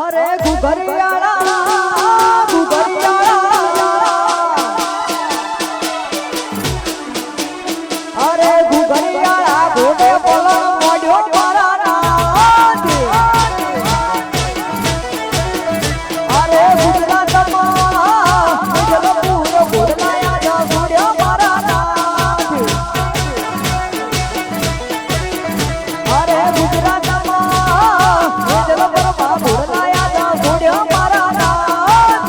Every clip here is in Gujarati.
અરે ગુગરિયાળા અરે ગુગરિયાળા ગોડે બોલો મોઢો મારા નાથ અરે ગુજરાતમાં જલપુર ગોડલાયા જા ગોડ્યો મારા નાથ અરે ગુજરાતમાં જલપુરમાં ગોડલાયા જા ગોડ્યો મારા નાથ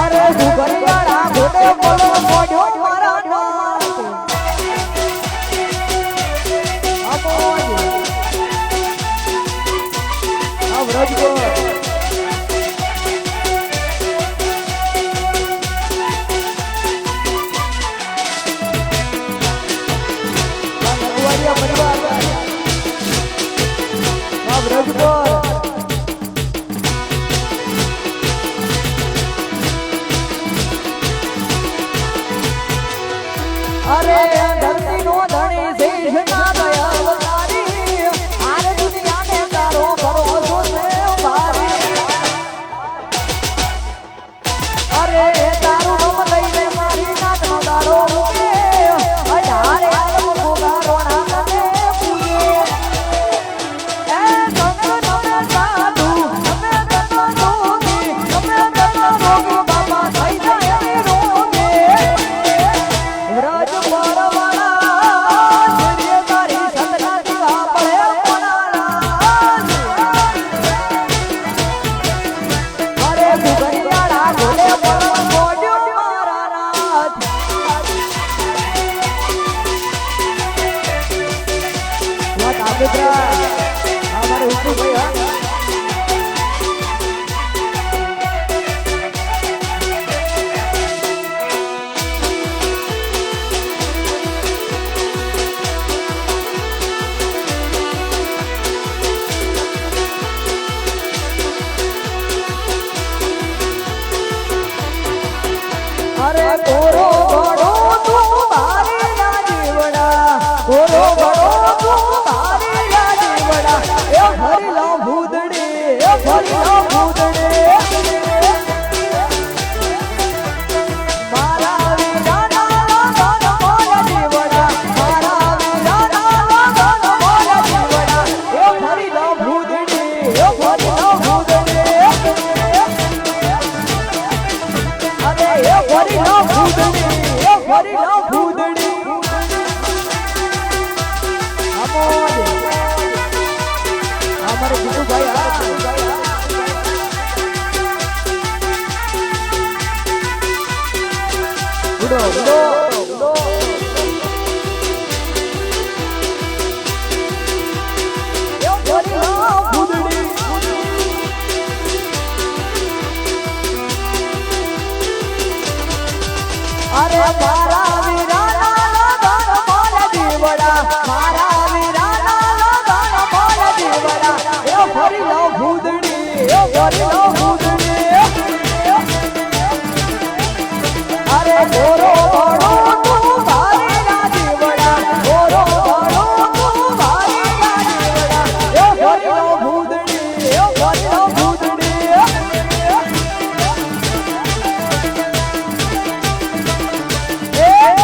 અરે ગુગરિયાળા ગોડે બોલો મોઢો મારા નાથ રજગો અરે ધરતી નો ધણી શેષ ના ગયા અવતારી આરે દુનિયાને તારો ભરોસો છે ભારી અરે તારું નામ લઈને મારી નાતનો દાડો મૂકે અઢારે આલમ ગોગારો ના તને પૂજે એ તમે સાધુ તમે રોગી બાબા થઈ જાય રોગે વ્રજ हमारे ऊपर भैया अरे कोरो बड़ो तू भारी ना जीवड़ा कोरो बड़ो तू भारी ना जीवड़ा ए भरी लो भूदड़े ए भरी लो भूदड़े मारा वीरा नाला गान मोरा जीवड़ा मारा वीरा नाला गान मोरा जीवड़ा ए भरी लो भूदड़े ए भरी लो भूदड़े अरे ए भरी लो भूदड़ी ए भरी लो भूदड़ी हमारे बिटू भाई उड़ो उड़ो उड़ो ए भरी लो भूदड़ी अरे मारा वीरा नाला गान मोरा जीवड़ा मारा वीरा नाला गान मोरा जीवड़ा ए भरी लो भूदड़ी ए भरी लो भूदड़ी अरे गोरो बड़ो तू भारी ना जीवड़ा गोरो बड़ो तू भारी ना जीवड़ा ए भरी लो भूदड़ी ए भरी लो भूदड़ी ए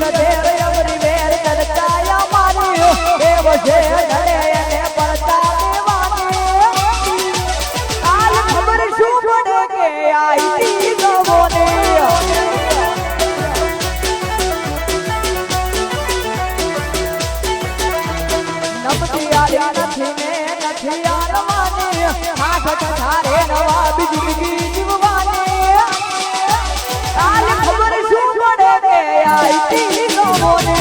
જીગર તેર અમરી વેર ચડકાયા મારી દેવ છે ઢળે એને પડતા દેવાની કાલ ખબર શું પડે કે આઈ ગવોને નમતી આલી નથી ને નથી આલવાની હાથ ઠારે નવા બીજું જીવવાની કાલ ખબર શું પડે કે આઈ ગવોને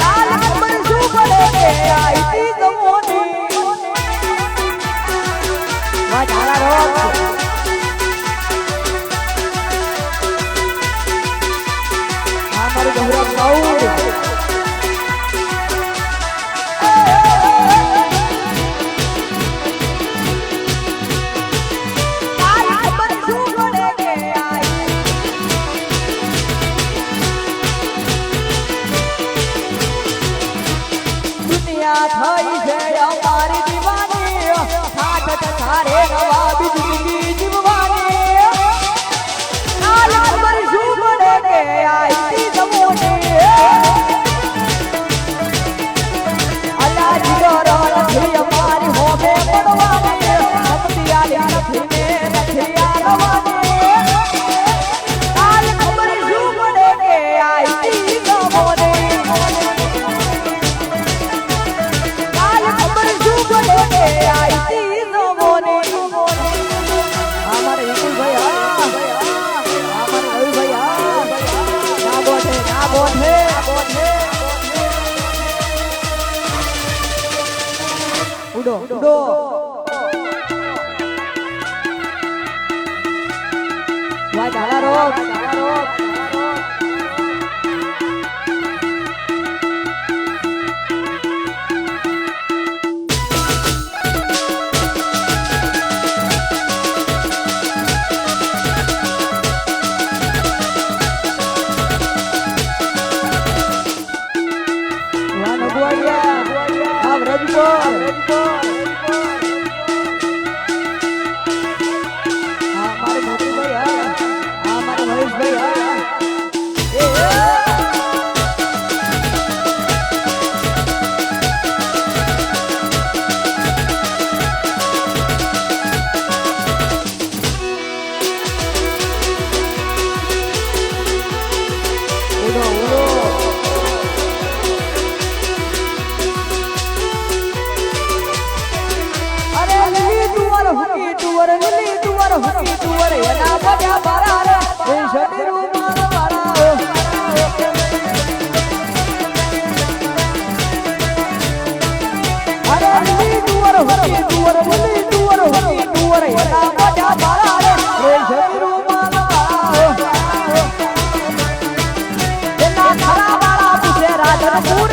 કાલ ખબર શું પડે કે આઈ ગવોને વા ધારા રોક આ મારું ગૌરવ ગૌર થઈ છે અમારી દીવાની હાથ ઠારે નવા બીજું જીવવાની કાલ ખબર શું પડે કે આઈ ગવોને અલા જીગર નથી અમારી હોમે પડવાની નમતી આલી નથી ને નથી આલવાની કાલ ખબર શું પડે કે આઈ ગવોને ઉડો ઉડો વા ધારા રોક વા નગવાડિયા આ વ્રજકો હુકી તુવર એના બજા બારા રે એ શરીરું મારા વાળા અરે લીલી તુવર હુકી તુવર લીલી તુવર હુકી તુવર એના બજા બારા રે એ શરીરું મારા વાળા એના ખરા વાળા પૂછે રાજનપુર